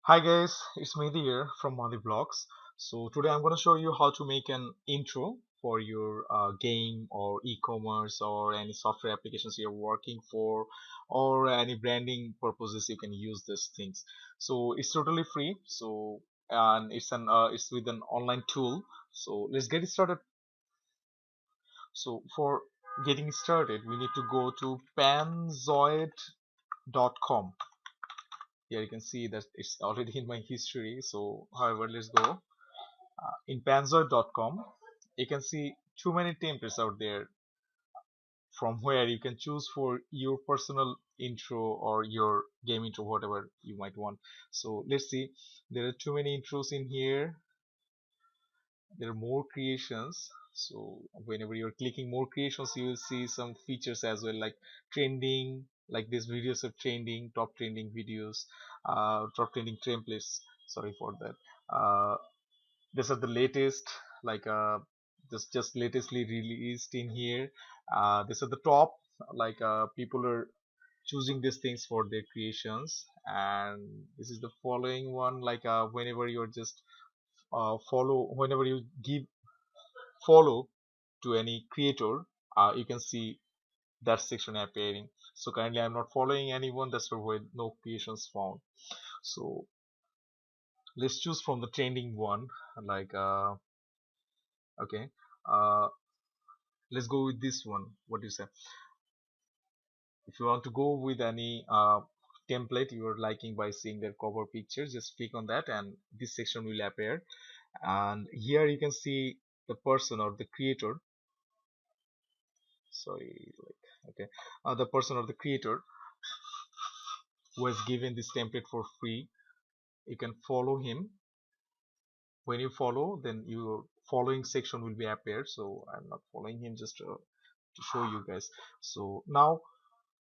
Hi guys, it's Mehdi here from Madi Vlogs. So today I'm going to show you how to make an intro for your game or e-commerce or any software applications you're working for, or any branding purposes you can use these things. So it's totally free. So and it's with an online tool. So let's get it started. So for getting started, we need to go to panzoid.com. Here you can see that it's already in my history. So however, let's go in panzoid.com. You can see too many templates out there from where you can choose for your personal intro or your game intro, whatever you might want. So let's see, there are too many intros in here. There are more creations. So whenever you're clicking more creations, you will see some features as well, like trending, like these videos are trending, top trending videos, top trending templates. Sorry for that. These are the latest, like just latestly released in here. These are the top, like people are choosing these things for their creations. And this is the following one, like whenever you're just follow, whenever you give follow to any creator, you can see that section appearing. So currently I'm not following anyone, that's why no creations found. So let's choose from the trending one, like okay, uh, let's go with this one. What do you say? If you want to go with any template you are liking by seeing their cover picture, just click on that and this section will appear. And here you can see the person or the creator, sorry, like, okay, the person or the creator who has given this template for free. You can follow him. When you follow, then your following section will be appeared. So I'm not following him, just to show you guys. So now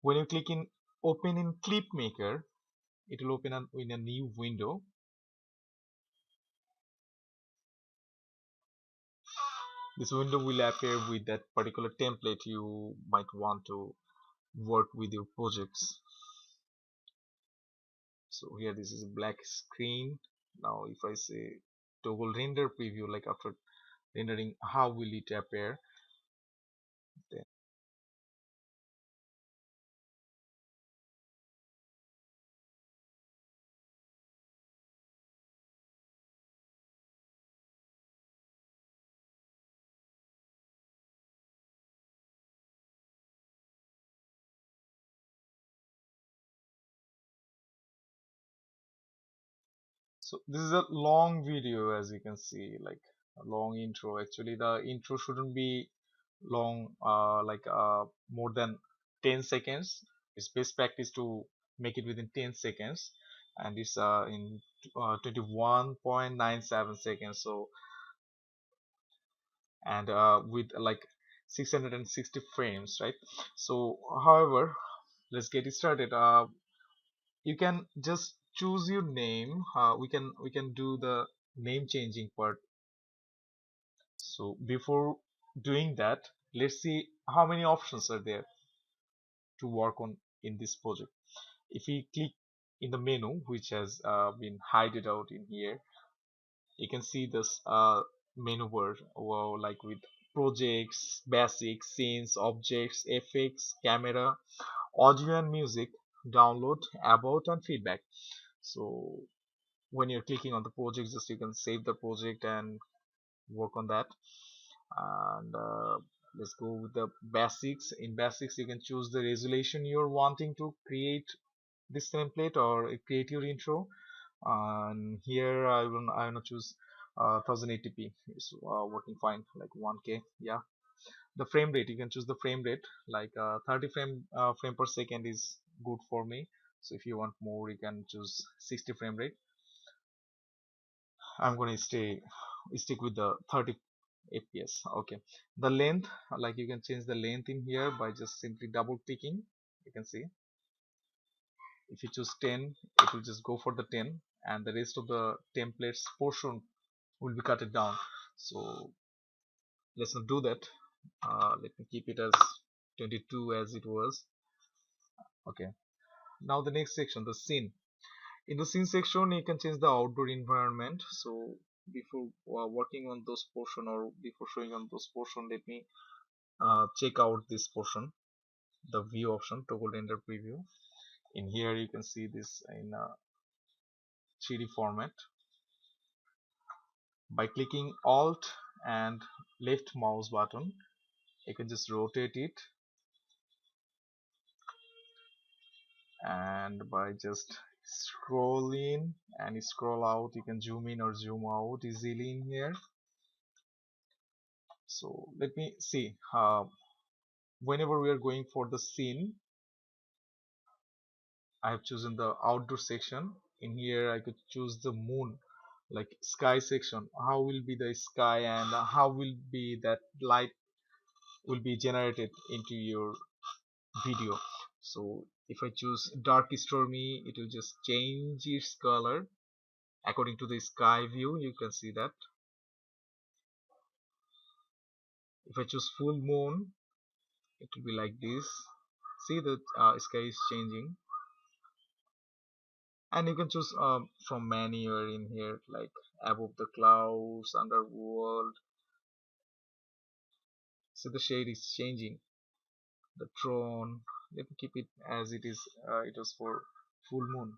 when you click in open in clip maker, it will open in a new window. This window will appear with that particular template you might want to work with your projects. So here this is a black screen. Now if I say toggle render preview, like after rendering, how will it appear? Then so this is a long video, as you can see, like a long intro. Actually the intro shouldn't be long, more than 10 seconds. It's best practice to make it within 10 seconds, and it's in 21.97 seconds. So and with like 660 frames, right? So however, let's get it started. You can just choose your name. We can do the name changing part. So before doing that, let's see how many options are there to work on in this project. If we click in the menu, which has been hidden out in here, you can see this menu bar, well, like with projects, basics, scenes, objects, effects, camera, audio and music, download, about, and feedback. So when you're clicking on the project, just you can save the project and work on that. And let's go with the basics. In basics you can choose the resolution you're wanting to create this template or create your intro. And here I will choose 1080p. It's working fine, like 1K. Yeah, the frame rate, you can choose the frame rate, like 30 frame per second is good for me. So if you want more, you can choose 60 frame rate. I'm going to stick with the 30 fps. Okay, the length, like you can change the length in here by just simply double clicking. You can see if you choose 10, it will just go for the 10, and the rest of the templates portion will be cut it down. So let's not do that. Let me keep it as 22 as it was. Okay, now the next section, the scene. In the scene section, you can change the outdoor environment. So before working on those portion or before showing on those portion, let me check out this portion, the view option, toggle render preview. In here, you can see this in 3D format. By clicking Alt and left mouse button, you can just rotate it, and by just scroll in and scroll out, you can zoom in or zoom out easily in here. So let me see, whenever we are going for the scene, I have chosen the outdoor section. In here I could choose the moon, like sky section. How will be the sky, and how will be that light will be generated into your video. So if I choose dark stormy, it will just change its color according to the sky view. You can see that. If I choose full moon, it will be like this. See that sky is changing, and you can choose from many are in here, like above the clouds, underworld. See the shade is changing, the throne. Let me keep it as it is. It was for full moon.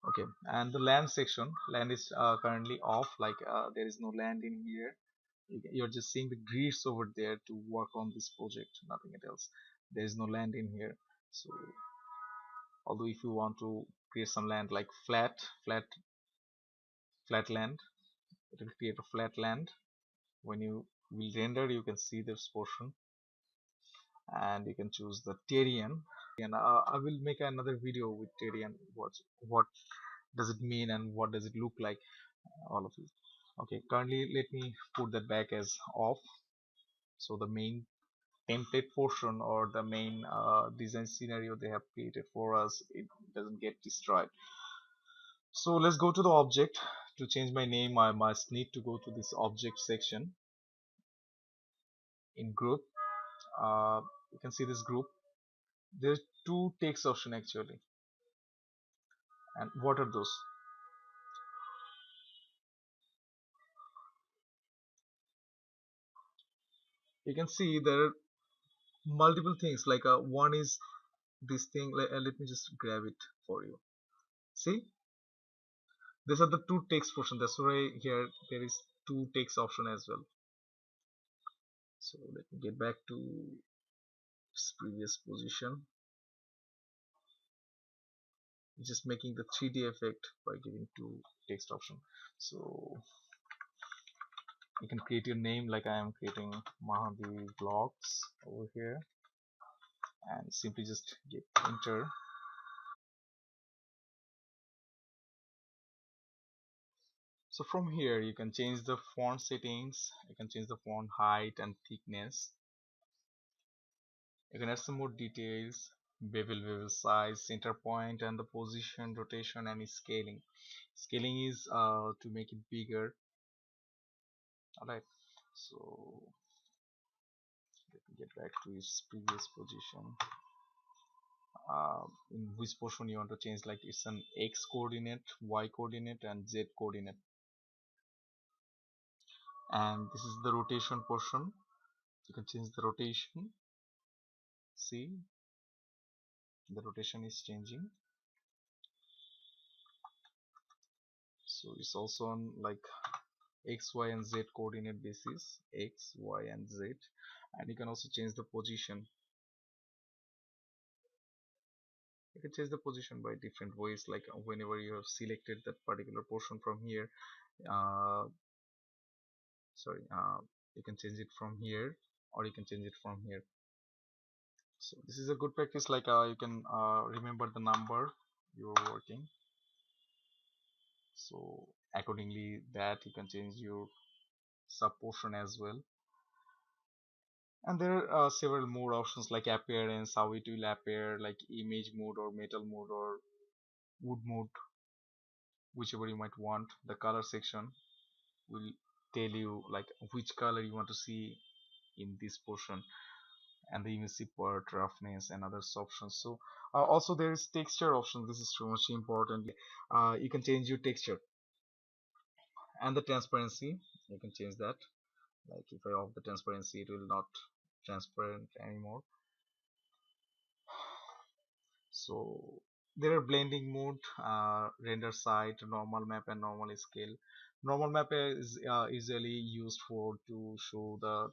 Okay, and the land section, land is currently off, like there is no land in here. You're just seeing the grease over there to work on this project, nothing else. There is no land in here. So although if you want to create some land like flat land, it will create a flat land. When you will render, you can see this portion, and you can choose the terrain. And I will make another video with terrain. What does it mean and what does it look like, all of it. Okay, currently let me put that back as off, so the main template portion or the main design scenario they have created for us, it doesn't get destroyed. So let's go to the object. To change my name, I must need to go to this object section. In group, uh, you can see this group. There's two text option actually, and what are those? You can see there are multiple things, like one is this thing. Let me just grab it for you. See, these are the two text portion. That's why here there is two text option as well. So let me get back to its previous position. Just making the 3D effect by giving two text option. So you can create your name, like I am creating Mahadev Vlogs over here, and simply just get enter. So from here you can change the font settings, you can change the font height and thickness, you can add some more details, bevel size, center point, and the position, rotation, and scaling. Scaling is to make it bigger. Alright, so let me get back to its previous position. In which portion you want to change, like it's an x coordinate, y coordinate, and z coordinate. And this is the rotation portion. You can change the rotation. See, the rotation is changing. So it's also on like x, y, and z coordinate basis, x, y, and z. And you can also change the position. You can change the position by different ways, like whenever you have selected that particular portion from here, uh, sorry, you can change it from here, or you can change it from here. So this is a good practice, like you can remember the number you're working, so accordingly that you can change your sub portion as well. And there are several more options, like appearance, how it will appear, like image mode or metal mode or wood mode, whichever you might want. The color section will tell you like which color you want to see in this portion. and the image support roughness and other options. So also there is texture option. This is too much important. You can change your texture and the transparency. You can change that. Like if I off the transparency, it will not transparent anymore. So there are blending mode, render site, normal map, and normal scale. Normal map is usually used for to show that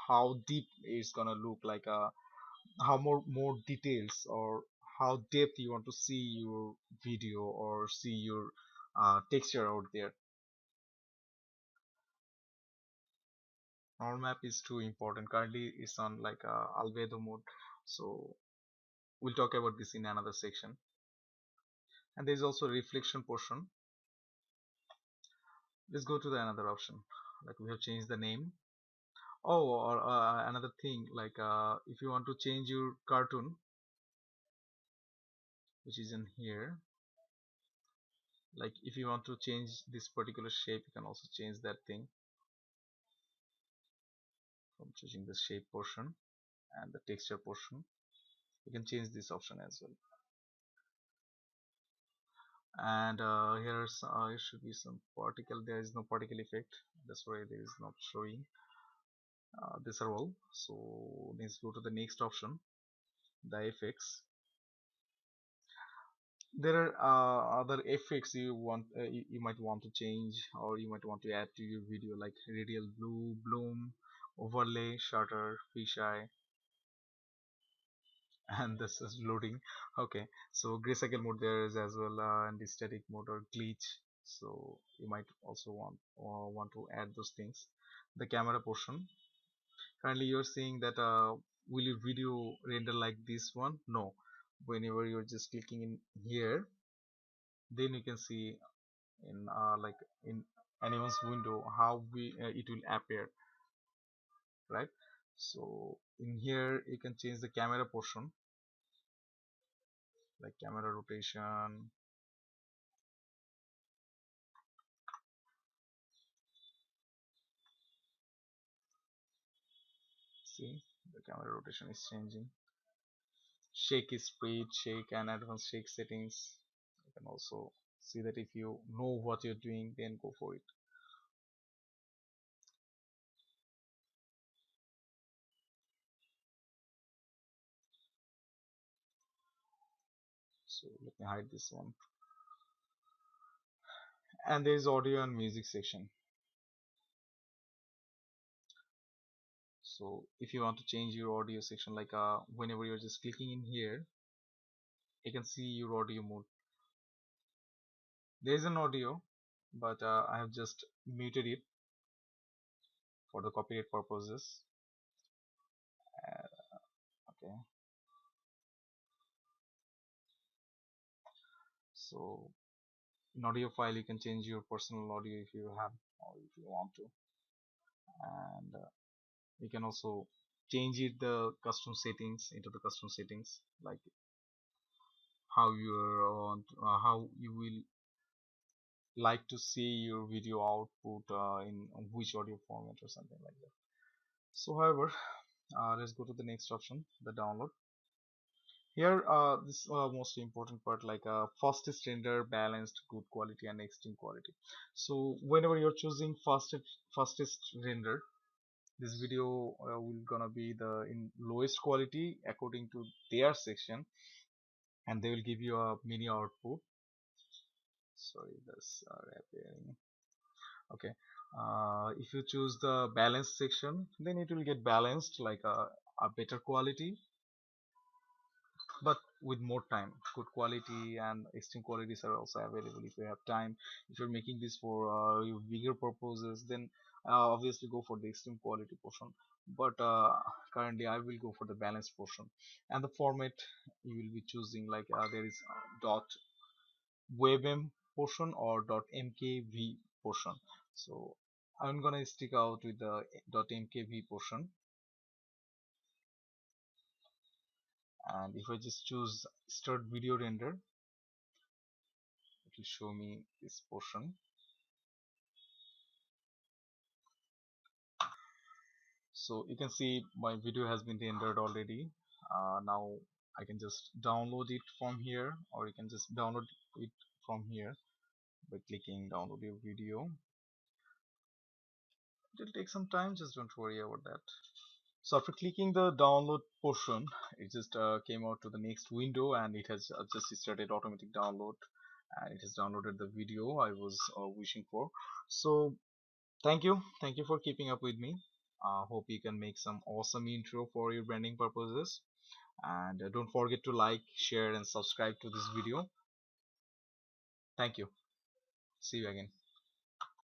how deep it's gonna look, like how more details or how depth you want to see your video or see your texture out there. Normal map is too important. Currently it's on like albedo mode, so we'll talk about this in another section. And there's also reflection portion. Let's go to the another option. Like we have changed the name. Oh, or another thing, like if you want to change your cartoon, which is in here, like if you want to change this particular shape, you can also change that thing from choosing the shape portion and the texture portion. You can change this option as well. And here should be some particle. There is no particle effect. That's why there is not showing. These are all. So let's go to the next option, the effects. There are other effects you want, you might want to change or you might want to add to your video, like radial blue, bloom, overlay, shutter, fisheye, and this is loading. Okay, so gray cycle mode there is as well, and the static mode or glitch. So you might also want to add those things. The camera portion. Currently, you're seeing that will your video render like this one? No. Whenever you're just clicking in here, then you can see in like in anyone's window how it will appear, right? So in here you can change the camera portion, like camera rotation. See, the camera rotation is changing. Shake speed, shake and advanced shake settings. You can also see that if you know what you're doing, then go for it. So let me hide this one. And there is audio and music section. So if you want to change your audio section, like whenever you're just clicking in here, you can see your audio mode. There is an audio, but I have just muted it for the copyright purposes. Okay, so in audio file you can change your personal audio if you have or if you want to, and you can also change it the custom settings into the custom settings, like how you want, how you will like to see your video output in which audio format or something like that. So however, let's go to the next option, the download. Here this most important part, like fastest render, balanced, good quality and extreme quality. So whenever you're choosing fastest render, this video will gonna be the in lowest quality according to their section, and they will give you a mini output. Sorry, that's appearing. Okay, if you choose the balanced section, then it will get balanced, like a better quality but with more time. Good quality and extreme qualities are also available if you have time. If you're making this for your bigger purposes, then obviously go for the extreme quality portion, but currently I will go for the balanced portion. And the format you will be choosing, like there is dot webm portion or dot mkv portion. So I'm gonna stick out with the dot mkv portion, and if I just choose start video render, it will show me this portion. So you can see my video has been rendered already. Now I can just download it from here, or you can just download it from here by clicking download your video. It will take some time, just don't worry about that. So after clicking the download portion, it just came out to the next window, and it has just started automatic download, and it has downloaded the video I was wishing for. So thank you for keeping up with me. Hope you can make some awesome intro for your branding purposes, and don't forget to like, share and subscribe to this video. Thank you. See you again.